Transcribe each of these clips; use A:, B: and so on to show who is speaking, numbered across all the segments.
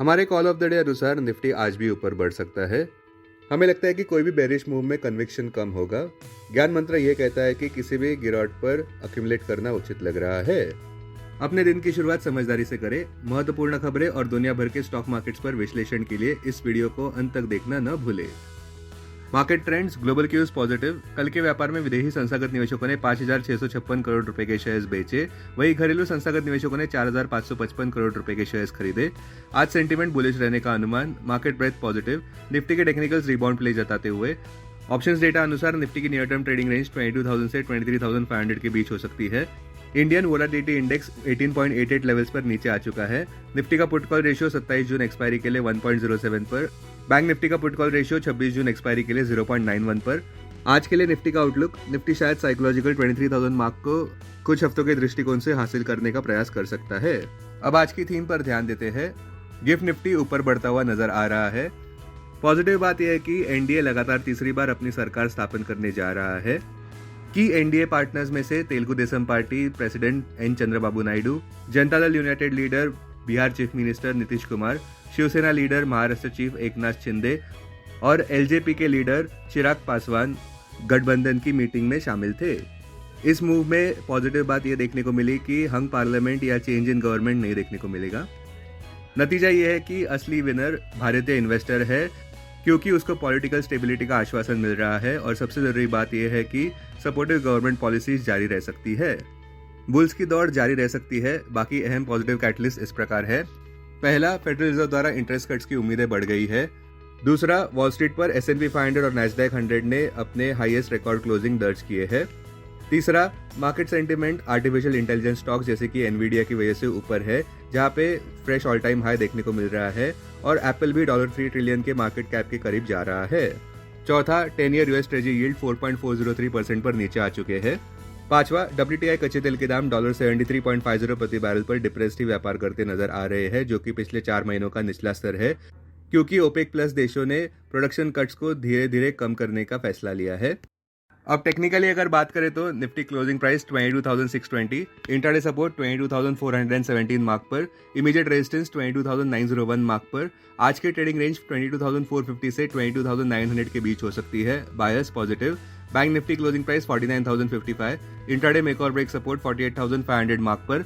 A: हमारे call of the day अनुसार Nifty आज भी ऊपर बढ़ सकता है। हमें लगता है कि कोई भी बेरिश मूव में कन्विक्शन कम होगा। ज्ञान मंत्र ये कहता है कि किसी भी गिरावट पर अक्यूमुलेट करना उचित लग रहा है। अपने दिन की शुरुआत समझदारी से करें। महत्वपूर्ण खबरें और दुनिया भर के स्टॉक मार्केट्स पर विश्लेषण के लिए इस वीडियो को अंत तक देखना न भूलें। Market trends, global cues positive. कल के व्यापार में विदेशी संस्थागत निवेशकों ने 5,656 करोड़ रुपए के शेयर्स बेचे, वहीं घरेलू संस्थागत निवेशकों ने 4,555 करोड़ रुपए के शेयर्स खरीदे। आज सेंटीमेंट बुलिश रहने का अनुमान, मार्केट ब्रेथ पॉजिटिव। निफ्टी के टेक्निकल्स रिबाउंड प्ले जताते हुए ऑप्शंस डेटा अनुसार निफ्टी की नियर टर्म ट्रेडिंग रेंज 22,000 से 23,500 के बीच हो सकती है। इंडियन वोलाटिलिटी इंडेक्स 18.88 लेवल्स पर नीचे आ चुका है। निफ्टी का put call ratio 27 June expiry के लिए 1.07 पर। बैंक निफ्टी का put call ratio 26 June expiry के लिए 0.91 पर। आज के लिए निफ्टी का आउटलुक, निफ्टी शायद साइकोलॉजिकल 23,000 मार्क को कुछ हफ्तों के दृष्टिकोण से हासिल करने का प्रयास कर सकता है। अब आज की थीम पर ध्यान देते हैं। गिफ्ट निफ्टी ऊपर बढ़ता हुआ नजर आ रहा है। पॉजिटिव बात यह है कि एनडीए लगातार तीसरी बार अपनी सरकार स्थापन करने जा रहा है। की एनडीए पार्टनर्स में से Telugu Desam party president N Chandrababu Naidu, Janata Dal United leader Bihar chief minister Nitish Kumar, Shiv Sena leader Maharashtra chief Eknath Shinde और एलजेपी के लीडर चिराग पासवान गठबंधन की मीटिंग में शामिल थे। इस मूव में पॉजिटिव बात यह देखने को मिली कि हंग पार्लियामेंट या चेंज इन गवर्नमेंट नहीं देखने को मिलेगा। नतीजा यह है कि असली विनर भारतीय इन्वेस्टर है, क्योंकि उसको पॉलिटिकल स्टेबिलिटी का आश्वासन मिल रहा है और सबसे जरूरी बात यह है कि सपोर्टिव गवर्नमेंट पॉलिसीज जारी रह सकती है। बुल्स की दौड़ जारी रह सकती है। बाकी अहम पॉजिटिव कैटलिस्ट इस प्रकार है। पहला, फेडरल रिजर्व द्वारा इंटरेस्ट कट्स की उम्मीदें बढ़ गई है। दूसरा, वॉल स्ट्रीट पर S&P 500 और नैस्डैक 100 ने अपने हाईएस्ट रिकॉर्ड क्लोजिंग दर्ज किए हैं। तीसरा, market sentiment artificial intelligence stocks जैसे कि एनवीडिया की वजह से ऊपर है, जहां पे फ्रेश ऑल टाइम हाई देखने को मिल रहा है और एप्पल भी $3 ट्रिलियन के मार्केट कैप के करीब जा रहा है। चौथा, 10 ईयर यूएस ट्रेजरी यील्ड 4.403% पर नीचे आ चुके हैं। पांचवा, WTI कच्चे तेल के दाम $73.50 प्रति बैरल पर डिप्रेस्ड ही व्यापार करते नजर आ रहे हैं, जो कि पिछले 4 महीनों का निचला स्तर है, क्योंकि ओपेक प्लस देशों ने प्रोडक्शन कट्स को धीरे धीरे कम करने का फैसला लिया है। अब टेक्निकली अगर बात करें तो Nifty closing price 22,620, intraday support 22,417 mark पर, इमीडिएट रेजिस्टेंस 22,901 मार्क पर। आज के ट्रेडिंग रेंज 22,450 से 22,900 के बीच हो सकती है। Bias positive. Bank Nifty closing price 49,055, intraday make और ब्रेक सपोर्ट 48,500 मार्क पर।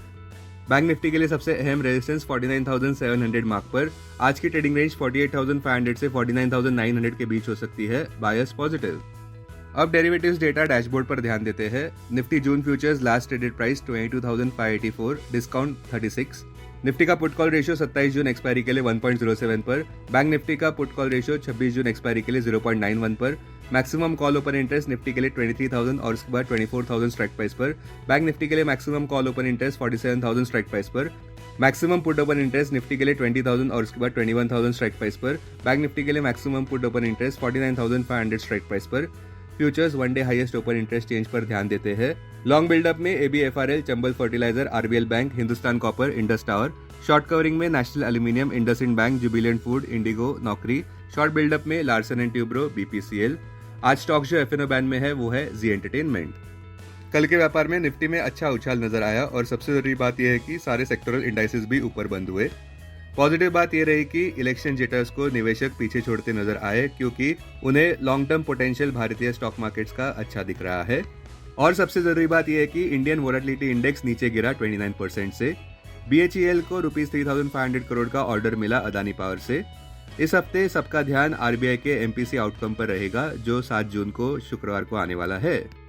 A: बैंक निफ्टी के लिए सबसे अहम रेजिस्टेंस 49,700 मार्क पर। आज की ट्रेडिंग रेंज 48,500 से 49,900 के बीच हो सकती है। Bias positive. अब डेरिवेटिव्स डेटा डैशबोर्ड पर ध्यान देते हैं। Nifty June futures last traded price 22,584, discount 36। Nifty का put call ratio 27 June expiry के लिए 1.07 पर। बैंक निफ्टी का put call ratio 26 June expiry के लिए 0.91 पर। Maximum call open interest Nifty के लिए 23,000 और उसके बाद 24,000 स्ट्राइक प्राइस पर। बैंक निफ्टी के लिए maximum call open interest 47,000 strike price पर। Maximum put open interest Nifty के लिए 20,000 और उसके बाद 21,000 स्ट्राइक प्राइस पर। बैंक निफ्टी के लिए maximum put open interest 49,500 strike price पर। Futures one day highest open interest change पर ध्यान देते हैं। लॉन्ग बिल्डअप में ABFRL, Chambal fertiliser, RBL bank, Hindustan copper, Indus tower. Short covering में national aluminium, IndusInd bank, jubilant food, IndiGo, Naukri. Short buildup में लार्सन एंड ट्यूब्रो, BPCL। आज stock जो FNO बैन में है वो है जी एंटरटेनमेंट। कल के व्यापार में निफ्टी में अच्छा उछाल नजर आया और सबसे जरूरी बात यह है कि सारे सेक्टोरल इंडाइसेस भी ऊपर बंद हुए। पॉजिटिव बात यह रही कि इलेक्शन जिटर्स को निवेशक पीछे छोड़ते नजर आए, क्योंकि उन्हें लॉन्ग टर्म पोटेंशियल भारतीय स्टॉक मार्केट्स का अच्छा दिख रहा है। और सबसे जरूरी बात यह है कि इंडियन वोलेटिलिटी इंडेक्स नीचे गिरा 29% से। BHEL को ₹3,500 करोड़ का ऑर्डर मिला अदानी पावर से। इस हफ्ते सबका ध्यान RBI के MPC आउटकम पर रहेगा, जो 7 जून को शुक्रवार को आने वाला है।